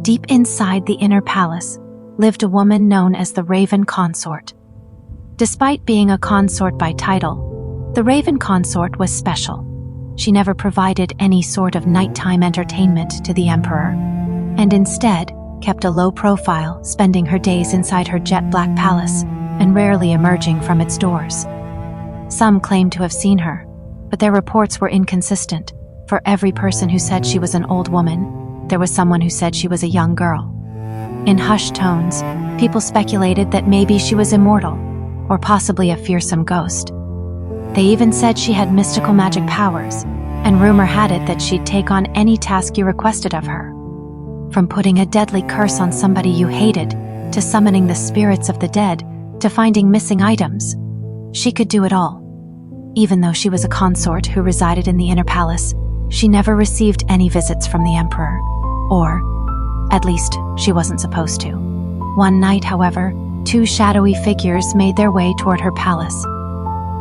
Deep inside the inner palace lived a woman known as the Raven Consort. Despite being a consort by title, the Raven Consort was special. She never provided any sort of nighttime entertainment to the Emperor, and instead kept a low profile, spending her days inside her jet-black palace and rarely emerging from its doors. Some claimed to have seen her, but their reports were inconsistent. For every person who said she was an old woman, there was someone who said she was a young girl. In hushed tones, people speculated that maybe she was immortal, or possibly a fearsome ghost. They even said she had mystical magic powers, and rumor had it that she'd take on any task you requested of her. From putting a deadly curse on somebody you hated, to summoning the spirits of the dead, to finding missing items, she could do it all. Even though she was a consort who resided in the inner palace, she never received any visits from the Emperor, or, at least, she wasn't supposed to. One night, however, two shadowy figures made their way toward her palace.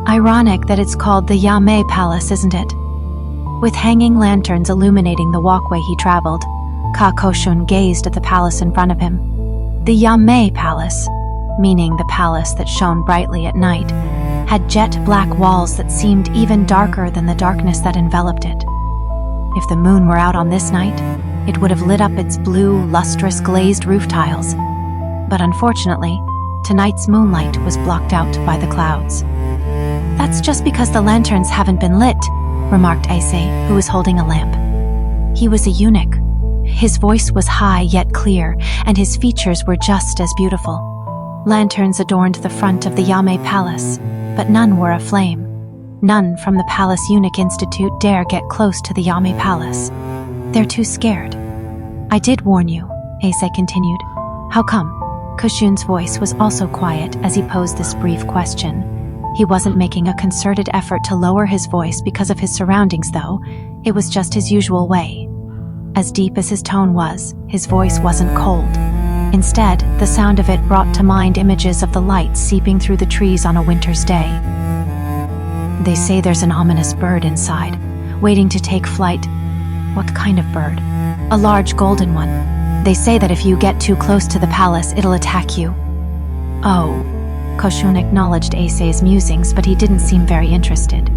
Ironic that it's called the Yame Palace, isn't it? With hanging lanterns illuminating the walkway he traveled, Kōshun gazed at the palace in front of him. The Yame Palace, meaning the palace that shone brightly at night, had jet-black walls that seemed even darker than the darkness that enveloped it. If the moon were out on this night, it would have lit up its blue, lustrous, glazed roof tiles. But unfortunately, tonight's moonlight was blocked out by the clouds. "That's just because the lanterns haven't been lit," remarked Issei, who was holding a lamp. He was a eunuch. His voice was high yet clear, and his features were just as beautiful. Lanterns adorned the front of the Yame Palace, but none were aflame. None from the Palace Eunuch Institute dare get close to the Yame Palace. They're too scared. "I did warn you," Issei continued. "How come?" Kōshun's voice was also quiet as he posed this brief question. He wasn't making a concerted effort to lower his voice because of his surroundings, though. It was just his usual way. As deep as his tone was, his voice wasn't cold. Instead, the sound of it brought to mind images of the light seeping through the trees on a winter's day. "They say there's an ominous bird inside, waiting to take flight." "What kind of bird?" "A large golden one. They say that if you get too close to the palace, it'll attack you." "Oh." Kōshun acknowledged Issei's musings, but he didn't seem very interested.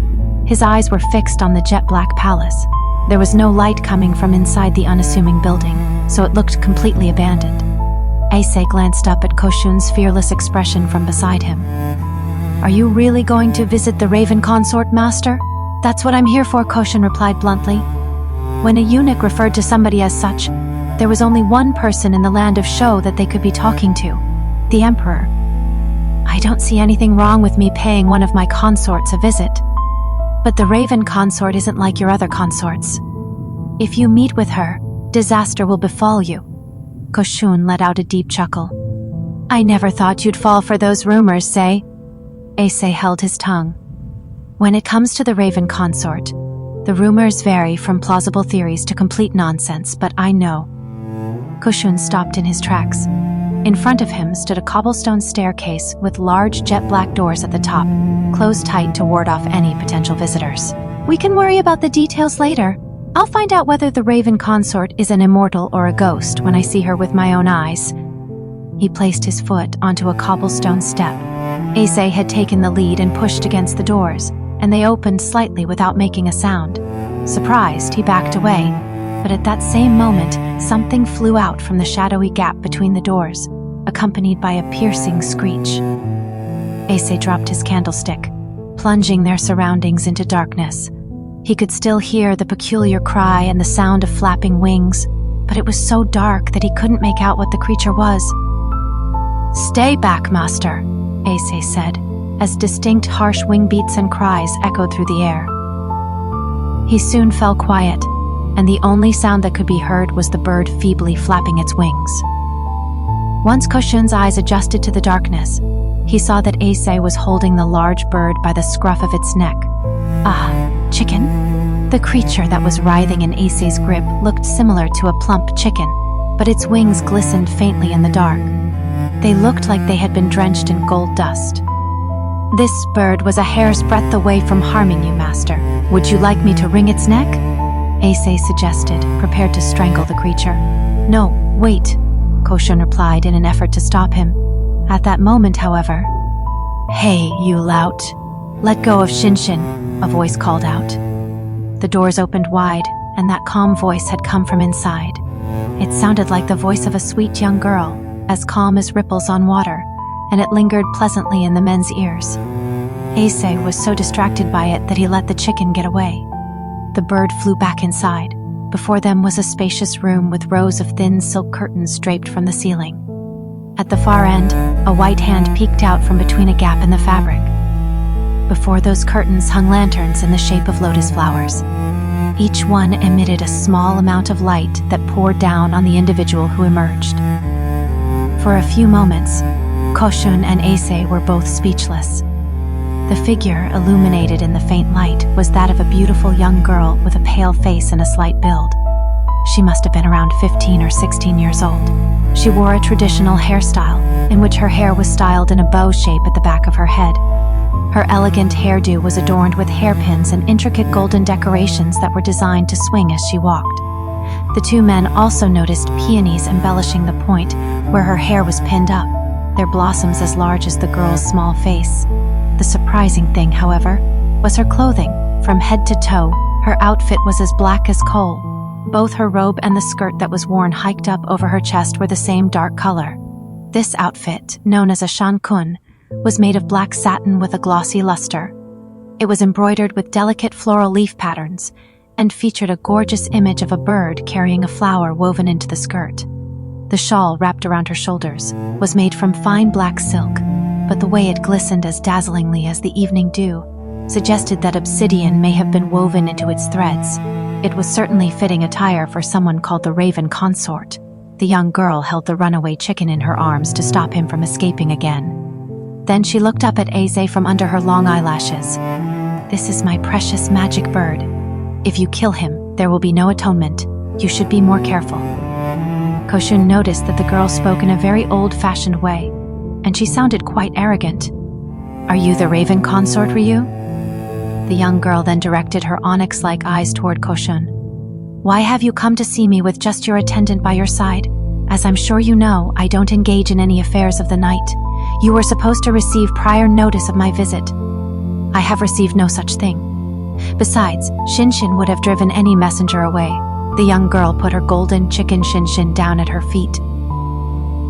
His eyes were fixed on the jet-black palace. There was no light coming from inside the unassuming building, so it looked completely abandoned. Issei glanced up at Kōshun's fearless expression from beside him. "Are you really going to visit the Raven Consort, Master?" "That's what I'm here for," Kōshun replied bluntly. When a eunuch referred to somebody as such, there was only one person in the land of Sho that they could be talking to: the Emperor. "I don't see anything wrong with me paying one of my consorts a visit. But the Raven Consort isn't like your other consorts. If you meet with her, disaster will befall you." Kōshun let out a deep chuckle. "I never thought you'd fall for those rumors, say." Issei held his tongue. "When it comes to the Raven Consort, the rumors vary from plausible theories to complete nonsense, but I know." Kōshun stopped in his tracks. In front of him stood a cobblestone staircase with large jet-black doors at the top, closed tight to ward off any potential visitors. "We can worry about the details later. I'll find out whether the Raven Consort is an immortal or a ghost when I see her with my own eyes." He placed his foot onto a cobblestone step. Issei had taken the lead and pushed against the doors, and they opened slightly without making a sound. Surprised, he backed away, but at that same moment, something flew out from the shadowy gap between the doors, accompanied by a piercing screech. Issei dropped his candlestick, plunging their surroundings into darkness. He could still hear the peculiar cry and the sound of flapping wings, but it was so dark that he couldn't make out what the creature was. "Stay back, Master," Issei said, as distinct harsh wing beats and cries echoed through the air. He soon fell quiet, and the only sound that could be heard was the bird feebly flapping its wings. Once Kōshun's eyes adjusted to the darkness, he saw that Issei was holding the large bird by the scruff of its neck. "Ah, chicken?" The creature that was writhing in Issei's grip looked similar to a plump chicken, but its wings glistened faintly in the dark. They looked like they had been drenched in gold dust. "This bird was a hair's breadth away from harming you, Master. Would you like me to wring its neck?" Issei suggested, prepared to strangle the creature. "No, wait," Kōshun replied in an effort to stop him. At that moment, however, "Hey, you lout, let go of Shinshin," a voice called out. The doors opened wide, and that calm voice had come from inside. It sounded like the voice of a sweet young girl, as calm as ripples on water, and it lingered pleasantly in the men's ears. Issei was so distracted by it that he let the chicken get away. The bird flew back inside. Before them was a spacious room with rows of thin silk curtains draped from the ceiling. At the far end, a white hand peeked out from between a gap in the fabric. Before those curtains hung lanterns in the shape of lotus flowers. Each one emitted a small amount of light that poured down on the individual who emerged. For a few moments, Kōshun and Issei were both speechless. The figure illuminated in the faint light was that of a beautiful young girl with a pale face and a slight build. She must have been around 15 or 16 years old. She wore a traditional hairstyle, in which her hair was styled in a bow shape at the back of her head. Her elegant hairdo was adorned with hairpins and intricate golden decorations that were designed to swing as she walked. The two men also noticed peonies embellishing the point where her hair was pinned up, their blossoms as large as the girl's small face. The surprising thing, however, was her clothing. From head to toe, her outfit was as black as coal. Both her robe and the skirt that was worn hiked up over her chest were the same dark color. This outfit, known as a shankun, was made of black satin with a glossy luster. It was embroidered with delicate floral leaf patterns and featured a gorgeous image of a bird carrying a flower woven into the skirt. The shawl wrapped around her shoulders was made from fine black silk, but the way it glistened as dazzlingly as the evening dew suggested that obsidian may have been woven into its threads. It was certainly fitting attire for someone called the Raven Consort. The young girl held the runaway chicken in her arms to stop him from escaping again. Then she looked up at Issei from under her long eyelashes. "This is my precious magic bird. If you kill him, there will be no atonement. You should be more careful." Kōshun noticed that the girl spoke in a very old-fashioned way, and she sounded quite arrogant. "Are you the Raven Consort, Ryu?" The young girl then directed her onyx-like eyes toward Kōshun. "Why have you come to see me with just your attendant by your side? As I'm sure you know, I don't engage in any affairs of the night. You were supposed to receive prior notice of my visit. I have received no such thing. Besides, Shinshin would have driven any messenger away." The young girl put her golden chicken Shinshin down at her feet.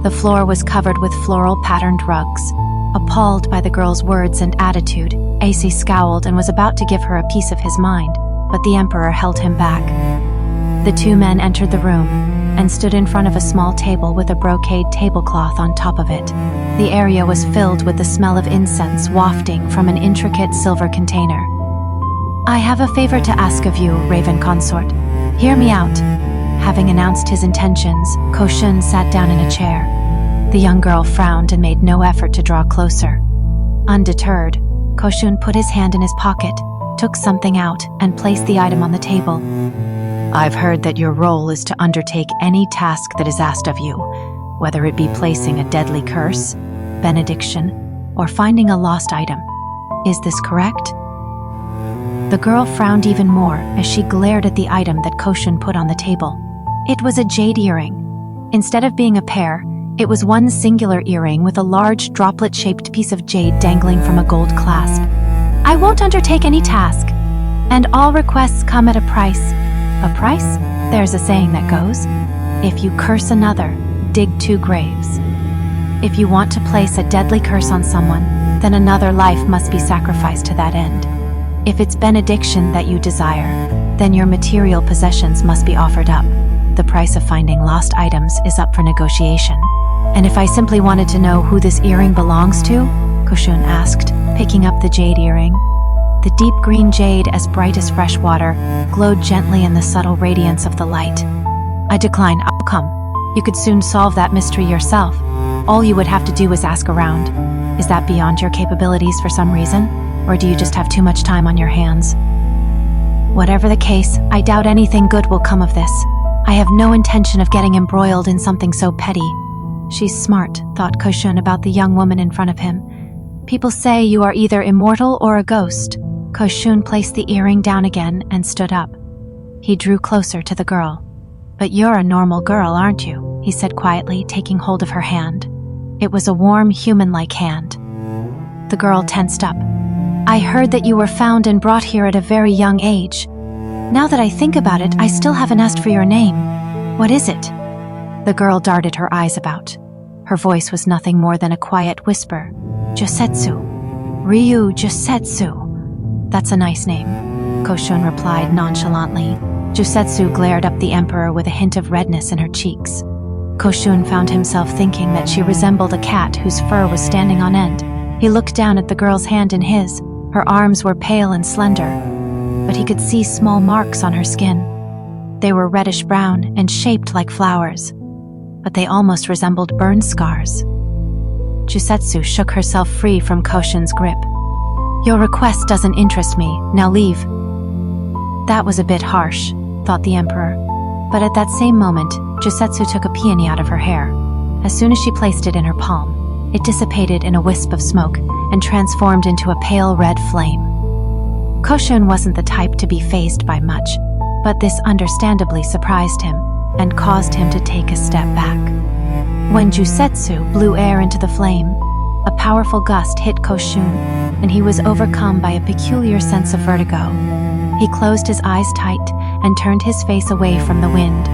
The floor was covered with floral patterned rugs. Appalled by the girl's words and attitude, Issei scowled and was about to give her a piece of his mind, but the Emperor held him back. The two men entered the room and stood in front of a small table with a brocade tablecloth on top of it. The area was filled with the smell of incense wafting from an intricate silver container. "I have a favor to ask of you, Raven Consort. Hear me out." Having announced his intentions, Kōshun sat down in a chair. The young girl frowned and made no effort to draw closer. Undeterred, Kōshun put his hand in his pocket, took something out, and placed the item on the table. "I've heard that your role is to undertake any task that is asked of you, whether it be placing a deadly curse, benediction, or finding a lost item. Is this correct?" The girl frowned even more as she glared at the item that Kōshun put on the table. It was a jade earring. Instead of being a pair, it was one singular earring with a large droplet-shaped piece of jade dangling from a gold clasp. "I won't undertake any task, and all requests come at a price." "A price?" There's a saying that goes, "If you curse another, dig 2 graves." If you want to place a deadly curse on someone, then another life must be sacrificed to that end. If it's benediction that you desire, then your material possessions must be offered up. The price of finding lost items is up for negotiation. "And if I simply wanted to know who this earring belongs to?" Kōshun asked, picking up the jade earring. The deep green jade, as bright as fresh water, glowed gently in the subtle radiance of the light. "I decline. I'll come. You could soon solve that mystery yourself. All you would have to do is ask around. Is that beyond your capabilities for some reason? Or do you just have too much time on your hands?" "Whatever the case, I doubt anything good will come of this. I have no intention of getting embroiled in something so petty." "She's smart," thought Kōshun about the young woman in front of him. "People say you are either immortal or a ghost." Kōshun placed the earring down again and stood up. He drew closer to the girl. "But you're a normal girl, aren't you?" he said quietly, taking hold of her hand. It was a warm, human-like hand. The girl tensed up. "I heard that you were found and brought here at a very young age. Now that I think about it, I still haven't asked for your name. What is it?" The girl darted her eyes about. Her voice was nothing more than a quiet whisper. "Jusetsu. Ryu Jusetsu." "That's a nice name," Kōshun replied nonchalantly. Jusetsu glared up the emperor with a hint of redness in her cheeks. Kōshun found himself thinking that she resembled a cat whose fur was standing on end. He looked down at the girl's hand in his. Her arms were pale and slender, but he could see small marks on her skin. They were reddish-brown and shaped like flowers, but they almost resembled burn scars. Jusetsu shook herself free from Kōshun's grip. "Your request doesn't interest me. Now leave." That was a bit harsh, thought the emperor. But at that same moment, Jusetsu took a peony out of her hair. As soon as she placed it in her palm, it dissipated in a wisp of smoke and transformed into a pale red flame. Kōshun wasn't the type to be fazed by much, but this understandably surprised him and caused him to take a step back. When Jusetsu blew air into the flame, a powerful gust hit Kōshun, and he was overcome by a peculiar sense of vertigo. He closed his eyes tight and turned his face away from the wind.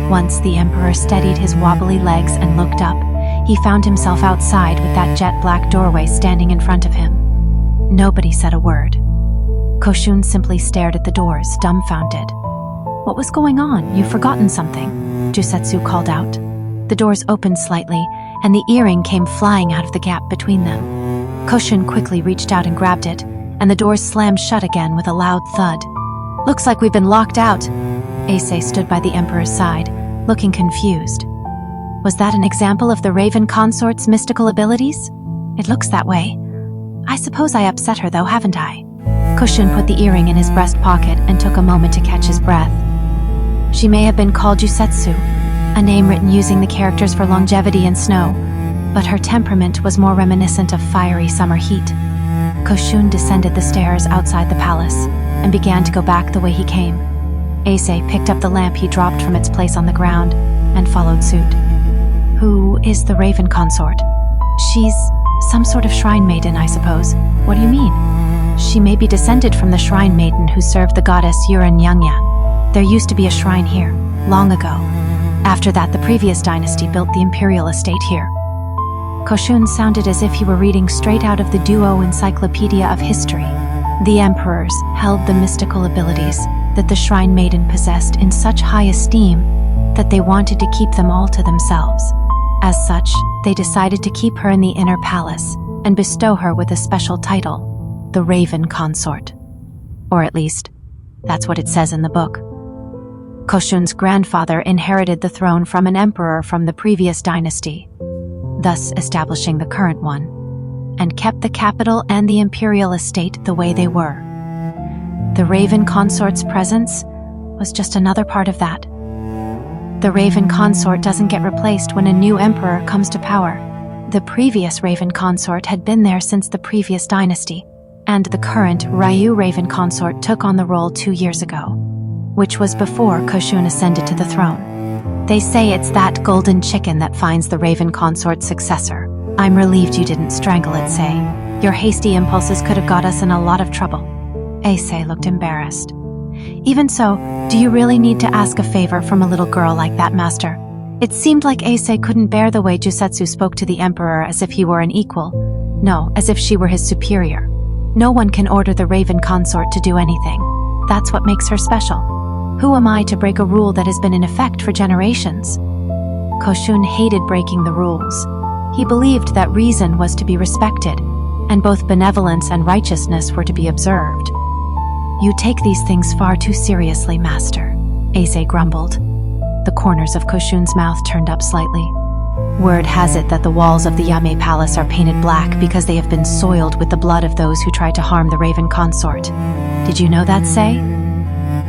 Once the emperor steadied his wobbly legs and looked up, he found himself outside with that jet-black doorway standing in front of him. Nobody said a word. Kōshun simply stared at the doors, dumbfounded. "What was going on? You've forgotten something," Jusetsu called out. The doors opened slightly, and the earring came flying out of the gap between them. Kōshun quickly reached out and grabbed it, and the doors slammed shut again with a loud thud. "Looks like we've been locked out." Ase stood by the emperor's side, looking confused. Was that an example of the Raven Consort's mystical abilities? It looks that way. I suppose I upset her though, haven't I? Kōshun put the earring in his breast pocket and took a moment to catch his breath. She may have been called Jusetsu, a name written using the characters for longevity and snow, but her temperament was more reminiscent of fiery summer heat. Kōshun descended the stairs outside the palace and began to go back the way he came. Ase picked up the lamp he dropped from its place on the ground and followed suit. "Who is the Raven Consort?" "She's some sort of shrine maiden, I suppose." "What do you mean?" "She may be descended from the shrine maiden who served the goddess Uranyanyan. There used to be a shrine here, long ago. After that, the previous dynasty built the imperial estate here." Kōshun sounded as if he were reading straight out of the Duo Encyclopedia of History. The emperors held the mystical abilities that the shrine maiden possessed in such high esteem that they wanted to keep them all to themselves. As such, they decided to keep her in the inner palace and bestow her with a special title, the Raven Consort. Or at least, that's what it says in the book. Kōshun's grandfather inherited the throne from an emperor from the previous dynasty, thus establishing the current one, and kept the capital and the imperial estate the way they were. The Raven Consort's presence was just another part of that. The Raven Consort doesn't get replaced when a new emperor comes to power. The previous Raven Consort had been there since the previous dynasty, and the current Ryu Raven Consort took on the role 2 years ago, which was before Kōshun ascended to the throne. They say it's that golden chicken that finds the Raven Consort's successor. I'm relieved you didn't strangle it, Say. Your hasty impulses could have got us in a lot of trouble. Ase looked embarrassed. Even so, do you really need to ask a favor from a little girl like that, Master? It seemed like Ase couldn't bear the way Jusetsu spoke to the Emperor as if he were an equal. No, as if she were his superior. No one can order the Raven Consort to do anything. That's what makes her special. Who am I to break a rule that has been in effect for generations? Kōshun hated breaking the rules. He believed that reason was to be respected, and both benevolence and righteousness were to be observed. You take these things far too seriously, Master, Ase grumbled. The corners of Kōshun's mouth turned up slightly. Word has it that the walls of the Yame Palace are painted black because they have been soiled with the blood of those who tried to harm the Raven Consort. Did you know that, Say?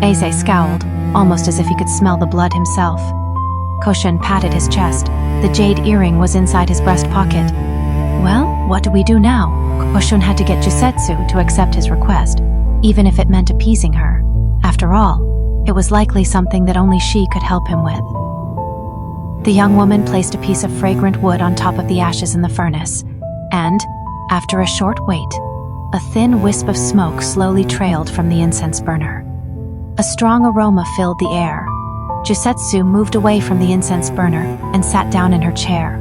Ase scowled, almost as if he could smell the blood himself. Kōshun patted his chest. The jade earring was inside his breast pocket. Well, what do we do now? Kōshun had to get Jusetsu to accept his request, even if it meant appeasing her. After all, It was likely something that only she could help him with. The young woman placed a piece of fragrant wood on top of the ashes in the furnace, and, after a short wait, a thin wisp of smoke slowly trailed from the incense burner. A strong aroma filled the air. Jusetsu moved away from the incense burner and sat down in her chair.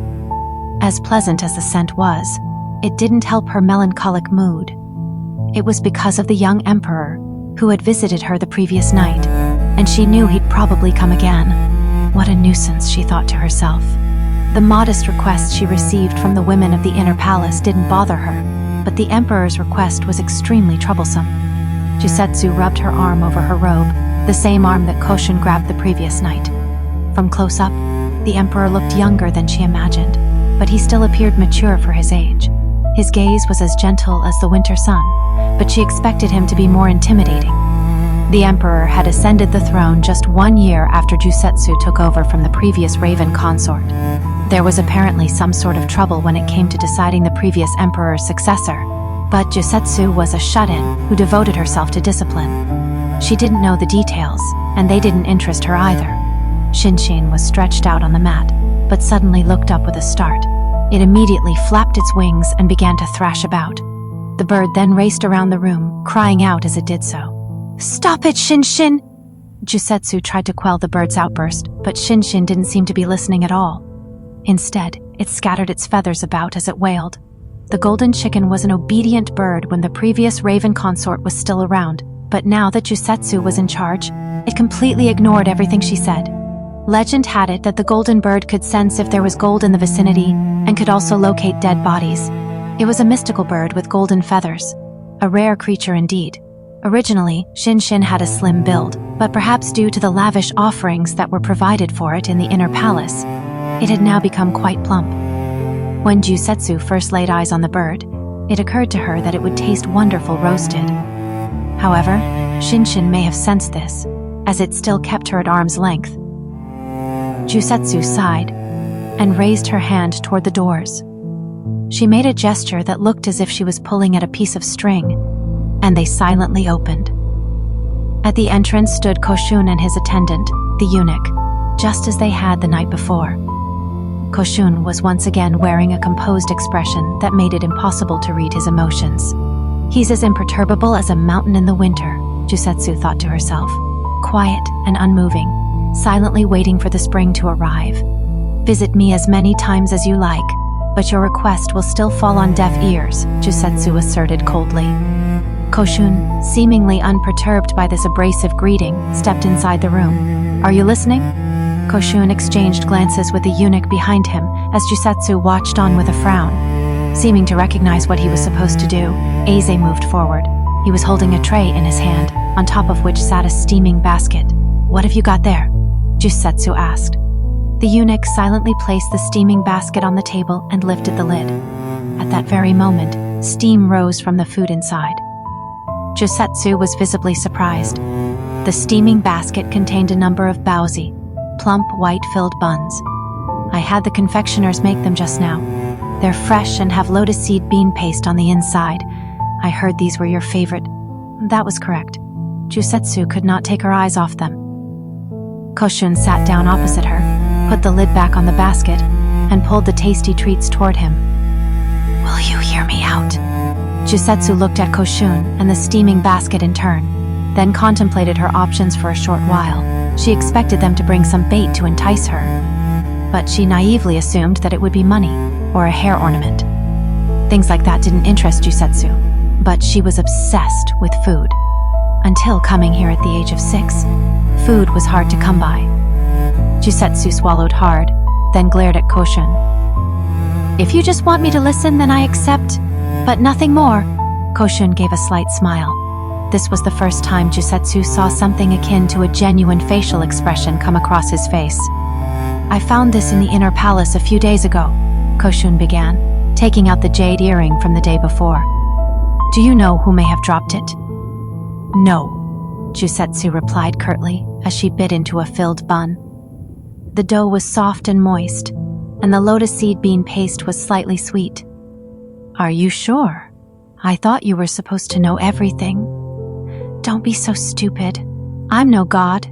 As pleasant as the scent was, it didn't help her melancholic mood. It was because of the young emperor, who had visited her the previous night, and she knew he'd probably come again. What a nuisance, she thought to herself. The modest requests she received from the women of the inner palace didn't bother her, but the emperor's request was extremely troublesome. Jusetsu rubbed her arm over her robe, the same arm that Kōshun grabbed the previous night. From close up, the emperor looked younger than she imagined, but he still appeared mature for his age. His gaze was as gentle as the winter sun, but she expected him to be more intimidating. The emperor had ascended the throne just 1 year after Jusetsu took over from the previous Raven Consort. There was apparently some sort of trouble when it came to deciding the previous emperor's successor, but Jusetsu was a shut-in who devoted herself to discipline. She didn't know the details, and they didn't interest her either. Shinshin was stretched out on the mat, but suddenly looked up with a start. It immediately flapped its wings and began to thrash about. The bird then raced around the room, crying out as it did so. "Stop it, Shinshin!" Jusetsu tried to quell the bird's outburst, but Shinshin didn't seem to be listening at all. Instead, it scattered its feathers about as it wailed. The golden chicken was an obedient bird when the previous Raven Consort was still around, but now that Jusetsu was in charge, it completely ignored everything she said. Legend had it that the golden bird could sense if there was gold in the vicinity and could also locate dead bodies. It was a mystical bird with golden feathers, a rare creature indeed. Originally, Shinshin had a slim build, but perhaps due to the lavish offerings that were provided for it in the inner palace, it had now become quite plump. When Jusetsu first laid eyes on the bird, it occurred to her that it would taste wonderful roasted. However, Shinshin may have sensed this, as it still kept her at arm's length. Jusetsu sighed and raised her hand toward the doors. She made a gesture that looked as if she was pulling at a piece of string, and they silently opened. At the entrance stood Kōshun and his attendant, the eunuch, just as they had the night before. Kōshun was once again wearing a composed expression that made it impossible to read his emotions. He's as imperturbable as a mountain in the winter, Jusetsu thought to herself, quiet and unmoving, silently waiting for the spring to arrive. Visit me as many times as you like, but your request will still fall on deaf ears, Jusetsu asserted coldly. Kōshun, seemingly unperturbed by this abrasive greeting, stepped inside the room. Are you listening? Kōshun exchanged glances with the eunuch behind him as Jusetsu watched on with a frown. Seeming to recognize what he was supposed to do, Eze moved forward. He was holding a tray in his hand, on top of which sat a steaming basket. What have you got there? Jusetsu asked. The eunuch silently placed the steaming basket on the table and lifted the lid. At that very moment, steam rose from the food inside. Jusetsu was visibly surprised. The steaming basket contained a number of baozi, plump, white-filled buns. I had the confectioners make them just now. They're fresh and have lotus seed bean paste on the inside. I heard these were your favorite. That was correct. Jusetsu could not take her eyes off them. Kōshun sat down opposite her, put the lid back on the basket, and pulled the tasty treats toward him. Will you hear me out? Jusetsu looked at Kōshun and the steaming basket in turn, then contemplated her options for a short while. She expected them to bring some bait to entice her, but she naively assumed that it would be money or a hair ornament. Things like that didn't interest Jusetsu, but she was obsessed with food. Until coming here at the age of 6, food was hard to come by. Jusetsu swallowed hard, then glared at Kōshun. If you just want me to listen, then I accept, but nothing more. Kōshun gave a slight smile. This was the first time Jusetsu saw something akin to a genuine facial expression come across his face. I found this in the inner palace a few days ago, Kōshun began, taking out the jade earring from the day before. Do you know who may have dropped it? No, Jusetsu replied curtly as she bit into a filled bun. The dough was soft and moist, and the lotus seed bean paste was slightly sweet. Are you sure? I thought you were supposed to know everything. Don't be so stupid. I'm no god.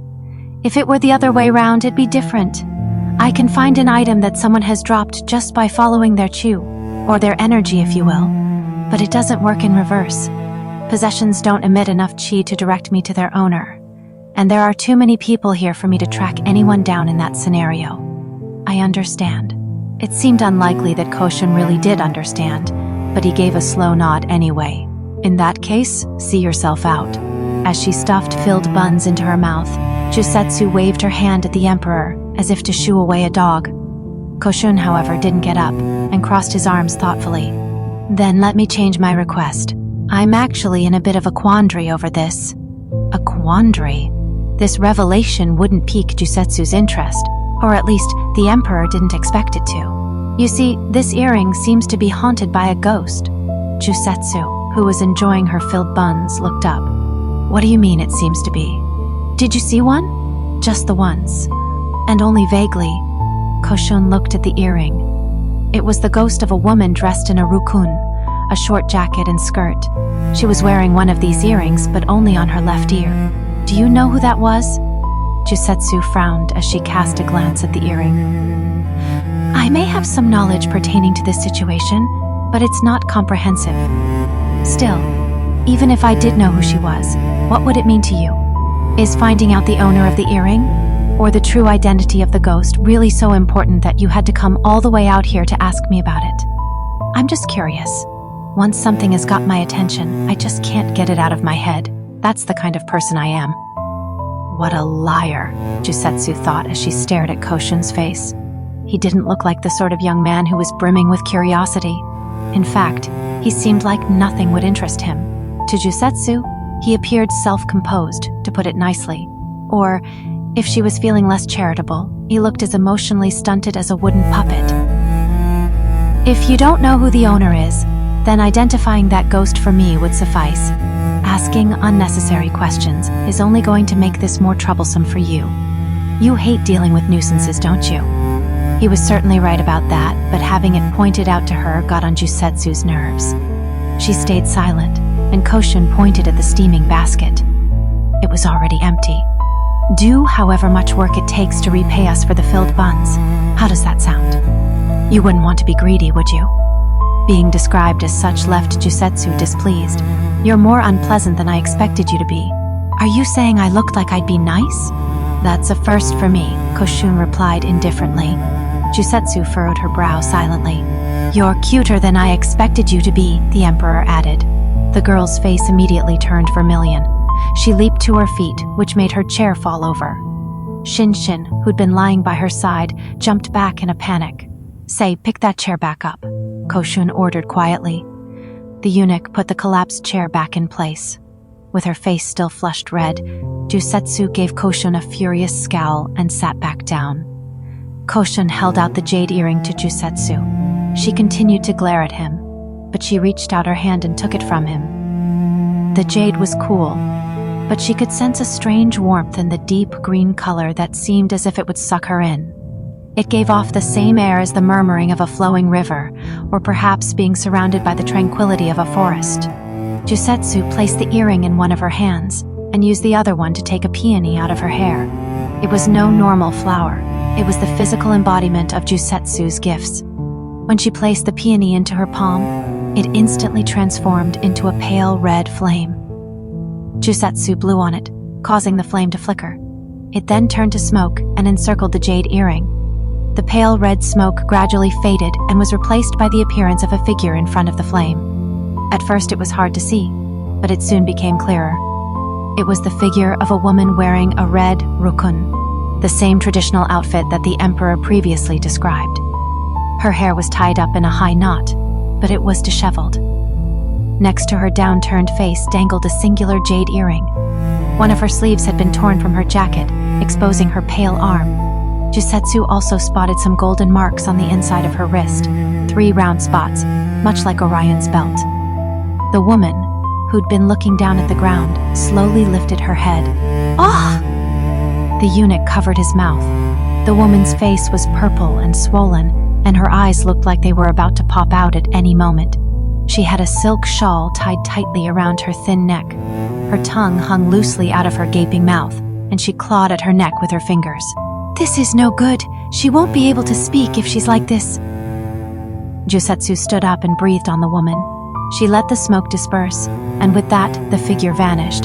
If it were the other way round, it'd be different. I can find an item that someone has dropped just by following their chu, or their energy if you will, but it doesn't work in reverse. Possessions don't emit enough chi to direct me to their owner, and there are too many people here for me to track anyone down in that scenario. I understand. It seemed unlikely that Kōshun really did understand, but he gave a slow nod anyway. In that case, see yourself out. As she stuffed filled buns into her mouth, Jusetsu waved her hand at the Emperor, as if to shoo away a dog. Kōshun, however, didn't get up, and crossed his arms thoughtfully. Then let me change my request. I'm actually in a bit of a quandary over this. A quandary? This revelation wouldn't pique Jusetsu's interest, or at least the Emperor didn't expect it to. You see, this earring seems to be haunted by a ghost. Jusetsu, who was enjoying her filled buns, looked up. What do you mean it seems to be? Did you see one? Just the once. And only vaguely. Kōshun looked at the earring. It was the ghost of a woman dressed in a rukun, a short jacket and skirt. She was wearing one of these earrings, but only on her left ear. Do you know who that was? Jusetsu frowned as she cast a glance at the earring. I may have some knowledge pertaining to this situation, but it's not comprehensive. Still, even if I did know who she was, what would it mean to you? Is finding out the owner of the earring, or the true identity of the ghost, really so important that you had to come all the way out here to ask me about it? I'm just curious. Once something has got my attention, I just can't get it out of my head. That's the kind of person I am. What a liar, Jusetsu thought as she stared at Kōshun's face. He didn't look like the sort of young man who was brimming with curiosity. In fact, he seemed like nothing would interest him. To Jusetsu, he appeared self-composed, to put it nicely. Or, if she was feeling less charitable, he looked as emotionally stunted as a wooden puppet. If you don't know who the owner is, then identifying that ghost for me would suffice. Asking unnecessary questions is only going to make this more troublesome for you. You hate dealing with nuisances, don't you? He was certainly right about that, but having it pointed out to her got on Jusetsu's nerves. She stayed silent, and Kōshun pointed at the steaming basket. It was already empty. Do however much work it takes to repay us for the filled buns. How does that sound? You wouldn't want to be greedy, would you? Being described as such left Jusetsu displeased. You're more unpleasant than I expected you to be. Are you saying I looked like I'd be nice? That's a first for me, Kōshun replied indifferently. Jusetsu furrowed her brow silently. You're cuter than I expected you to be, the Emperor added. The girl's face immediately turned vermilion. She leaped to her feet, which made her chair fall over. Shinshin, who'd been lying by her side, jumped back in a panic. Say, pick that chair back up, Kōshun ordered quietly. The eunuch put the collapsed chair back in place. With her face still flushed red, Jusetsu gave Kōshun a furious scowl and sat back down. Kōshun held out the jade earring to Jusetsu. She continued to glare at him, but she reached out her hand and took it from him. The jade was cool, but she could sense a strange warmth in the deep green color that seemed as if it would suck her in. It gave off the same air as the murmuring of a flowing river, or perhaps being surrounded by the tranquility of a forest. Jusetsu placed the earring in one of her hands, and used the other one to take a peony out of her hair. It was no normal flower. It was the physical embodiment of Jusetsu's gifts. When she placed the peony into her palm, it instantly transformed into a pale red flame. Jusetsu blew on it, causing the flame to flicker. It then turned to smoke and encircled the jade earring. The pale red smoke gradually faded and was replaced by the appearance of a figure in front of the flame. At first it was hard to see, but it soon became clearer. It was the figure of a woman wearing a red rukun, the same traditional outfit that the Emperor previously described. Her hair was tied up in a high knot, but it was disheveled. Next to her downturned face dangled a singular jade earring. One of her sleeves had been torn from her jacket, exposing her pale arm. Jusetsu also spotted some golden marks on the inside of her wrist, 3 round spots, much like Orion's belt. The woman, who'd been looking down at the ground, slowly lifted her head. Ah! The eunuch covered his mouth. The woman's face was purple and swollen, and her eyes looked like they were about to pop out at any moment. She had a silk shawl tied tightly around her thin neck. Her tongue hung loosely out of her gaping mouth, and she clawed at her neck with her fingers. "This is no good. She won't be able to speak if she's like this." Jusetsu stood up and breathed on the woman. She let the smoke disperse, and with that, the figure vanished.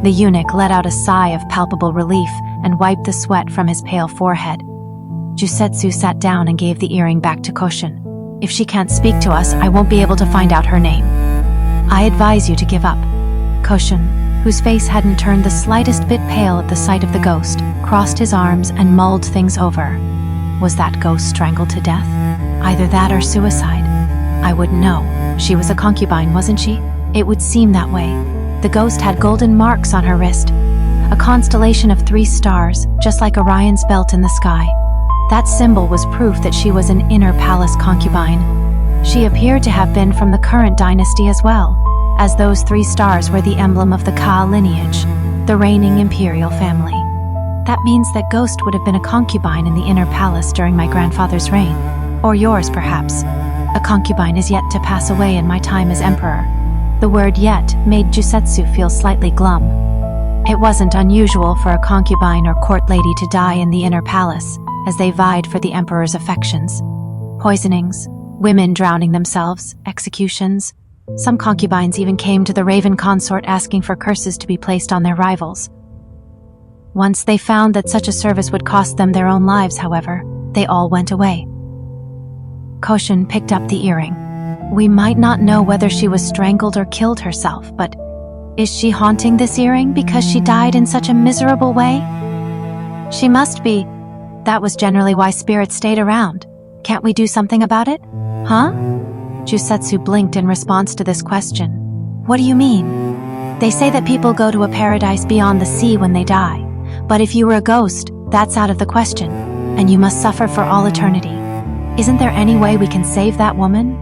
The eunuch let out a sigh of palpable relief and wiped the sweat from his pale forehead. Jusetsu sat down and gave the earring back to Kōshun. "If she can't speak to us, I won't be able to find out her name. I advise you to give up." Kōshun, whose face hadn't turned the slightest bit pale at the sight of the ghost, crossed his arms and mulled things over. Was that ghost strangled to death? Either that or suicide. I wouldn't know. She was a concubine, wasn't she? It would seem that way. The ghost had golden marks on her wrist, a constellation of 3 stars, just like Orion's belt in the sky. That symbol was proof that she was an inner palace concubine. She appeared to have been from the current dynasty as well, as those 3 stars were the emblem of the Ka lineage, the reigning imperial family. That means that Ghost would have been a concubine in the inner palace during my grandfather's reign. Or yours, perhaps. A concubine is yet to pass away in my time as emperor. The word "yet" made Jusetsu feel slightly glum. It wasn't unusual for a concubine or court lady to die in the inner palace, as they vied for the emperor's affections. Poisonings, women drowning themselves, executions. Some concubines even came to the Raven Consort asking for curses to be placed on their rivals. Once they found that such a service would cost them their own lives, however, they all went away. Kōshun picked up the earring. "We might not know whether she was strangled or killed herself, but is she haunting this earring because she died in such a miserable way?" "She must be. That was generally why spirits stayed around. Can't we do something about it?" "Huh?" Jusetsu blinked in response to this question. "What do you mean?" "They say that people go to a paradise beyond the sea when they die. But if you were a ghost, that's out of the question, and you must suffer for all eternity. Isn't there any way we can save that woman?"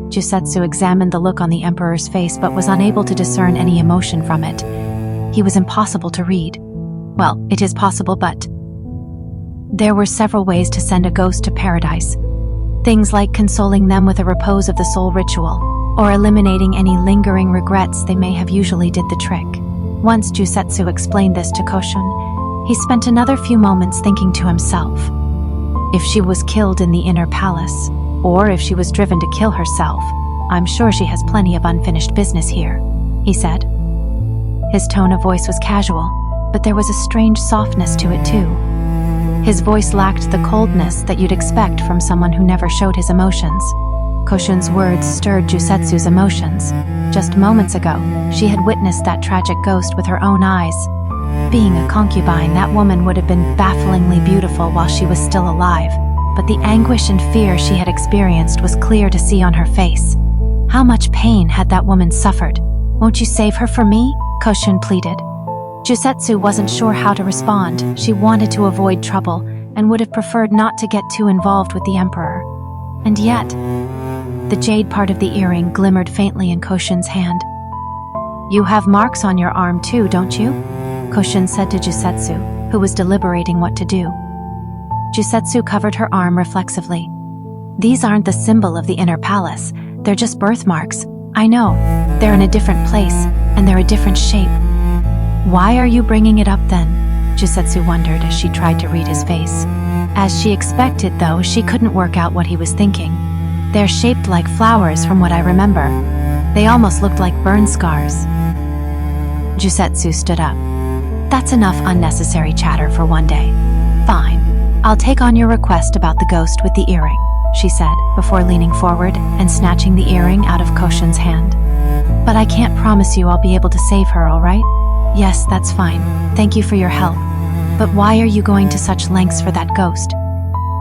Jusetsu examined the look on the emperor's face but was unable to discern any emotion from it. He was impossible to read. Well, it is possible, but there were several ways to send a ghost to paradise. Things like consoling them with a repose of the soul ritual, or eliminating any lingering regrets they may have usually did the trick. Once Jusetsu explained this to Kōshun, he spent another few moments thinking to himself. If she was killed in the inner palace, or if she was driven to kill herself, I'm sure she has plenty of unfinished business here, he said. His tone of voice was casual, but there was a strange softness to it too. His voice lacked the coldness that you'd expect from someone who never showed his emotions. Kōshun's words stirred Jusetsu's emotions. Just moments ago, she had witnessed that tragic ghost with her own eyes. Being a concubine, that woman would have been bafflingly beautiful while she was still alive, but the anguish and fear she had experienced was clear to see on her face. How much pain had that woman suffered? "Won't you save her for me?" Kōshun pleaded. Jusetsu wasn't sure how to respond. She wanted to avoid trouble and would have preferred not to get too involved with the emperor. And yet, the jade part of the earring glimmered faintly in Kōshun's hand. "You have marks on your arm too, don't you?" Kōshun said to Jusetsu, who was deliberating what to do. Jusetsu covered her arm reflexively. "These aren't the symbol of the inner palace. They're just birthmarks. I know. They're in a different place, and they're a different shape." "Why are you bringing it up then?" Jusetsu wondered as she tried to read his face. As she expected, though, she couldn't work out what he was thinking. "They're shaped like flowers from what I remember. They almost looked like burn scars." Jusetsu stood up. "That's enough unnecessary chatter for one day. Fine. I'll take on your request about the ghost with the earring," she said, before leaning forward and snatching the earring out of Kōshun's hand. "But I can't promise you I'll be able to save her, all right?" "Yes, that's fine. Thank you for your help. But why are you going to such lengths for that ghost?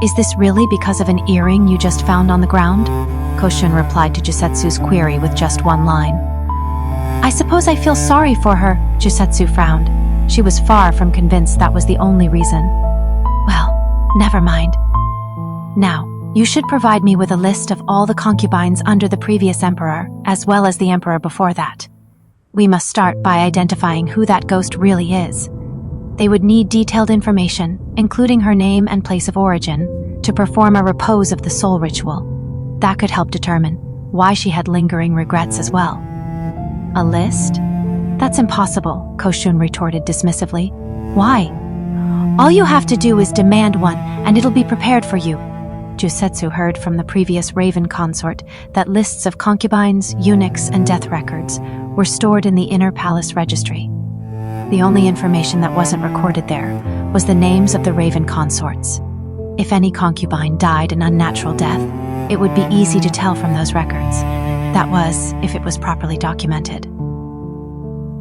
Is this really because of an earring you just found on the ground?" Kōshun replied to Jusetsu's query with just one line. "I suppose I feel sorry for her," Jusetsu frowned. She was far from convinced that was the only reason. "Well, never mind. Now, you should provide me with a list of all the concubines under the previous emperor, as well as the emperor before that. We must start by identifying who that ghost really is. They would need detailed information, including her name and place of origin, to perform a repose of the soul ritual. That could help determine why she had lingering regrets as well." "A list? That's impossible," Kōshun retorted dismissively. Why? All you have to do is demand one, and it'll be prepared for you. Jusetsu heard from the previous Raven Consort that lists of concubines, eunuchs, and death records were stored in the inner palace registry. The only information that wasn't recorded there was the names of the Raven Consorts. If any concubine died an unnatural death, it would be easy to tell from those records. That was, if it was properly documented.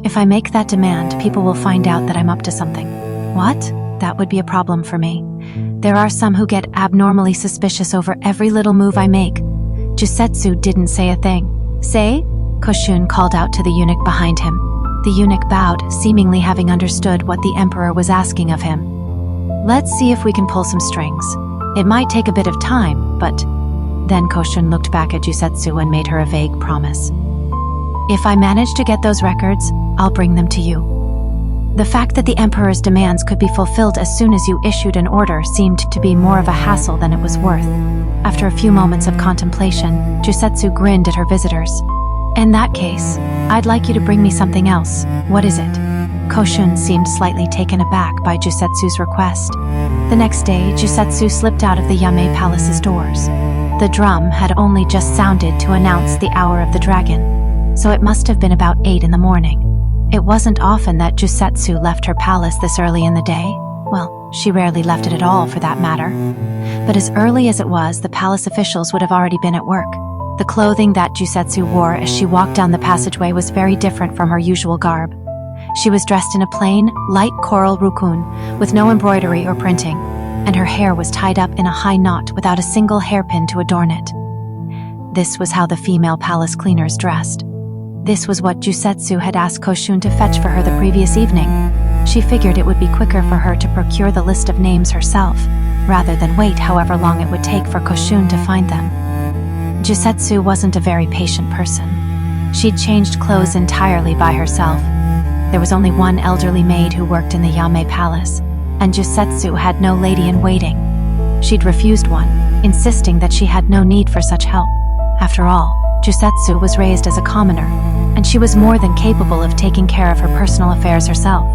If I make that demand, people will find out that I'm up to something. What? That would be a problem for me. There are some who get abnormally suspicious over every little move I make. Jusetsu didn't say a thing. Say? Kōshun called out to the eunuch behind him. The eunuch bowed, seemingly having understood what the emperor was asking of him. Let's see if we can pull some strings. It might take a bit of time, but... Then Kōshun looked back at Jusetsu and made her a vague promise. If I manage to get those records, I'll bring them to you. The fact that the emperor's demands could be fulfilled as soon as you issued an order seemed to be more of a hassle than it was worth. After a few moments of contemplation, Jusetsu grinned at her visitors. In that case, I'd like you to bring me something else. What is it? Kōshun seemed slightly taken aback by Jusetsu's request. The next day, Jusetsu slipped out of the Yame Palace's doors. The drum had only just sounded to announce the hour of the dragon, so it must have been about 8 in the morning. It wasn't often that Jusetsu left her palace this early in the day. Well, she rarely left it at all for that matter. But as early as it was, the palace officials would have already been at work. The clothing that Jusetsu wore as she walked down the passageway was very different from her usual garb. She was dressed in a plain, light coral rukun with no embroidery or printing, and her hair was tied up in a high knot without a single hairpin to adorn it. This was how the female palace cleaners dressed. This was what Jusetsu had asked Kōshun to fetch for her the previous evening. She figured it would be quicker for her to procure the list of names herself, rather than wait however long it would take for Kōshun to find them. Jusetsu wasn't a very patient person. She'd changed clothes entirely by herself. There was only one elderly maid who worked in the Yame Palace, and Jusetsu had no lady-in-waiting. She'd refused one, insisting that she had no need for such help. After all, Jusetsu was raised as a commoner, and she was more than capable of taking care of her personal affairs herself.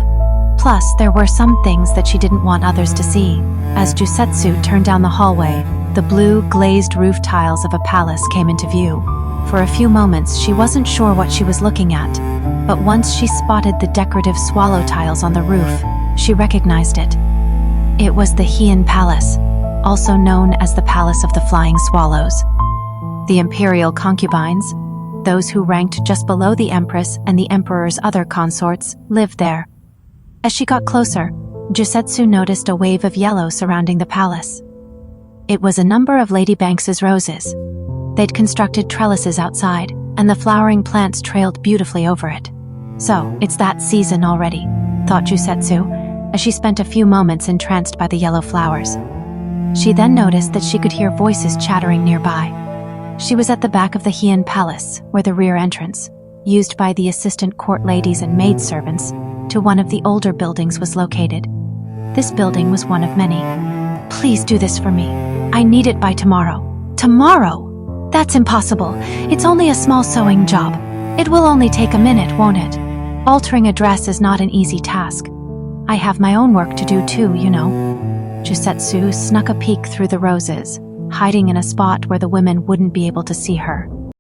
Plus, there were some things that she didn't want others to see. As Jusetsu turned down the hallway, the blue, glazed roof tiles of a palace came into view. For a few moments, she wasn't sure what she was looking at, but once she spotted the decorative swallow tiles on the roof, she recognized it. It was the Yame Palace, also known as the Palace of the Flying Swallows. The imperial concubines, those who ranked just below the empress and the emperor's other consorts, lived there. As she got closer, Jusetsu noticed a wave of yellow surrounding the palace. It was a number of Lady Banks's roses. They'd constructed trellises outside, and the flowering plants trailed beautifully over it. So, it's that season already, thought Jusetsu, as she spent a few moments entranced by the yellow flowers. She then noticed that she could hear voices chattering nearby. She was at the back of the Yame Palace, where the rear entrance, used by the assistant court ladies and maidservants, to one of the older buildings was located. This building was one of many. Please do this for me. I need it by tomorrow. Tomorrow? That's impossible. It's only a small sewing job. It will only take a minute, won't it? Altering a dress is not an easy task. I have my own work to do too, you know. Jusetsu snuck a peek through the roses, hiding in a spot where the women wouldn't be able to see her.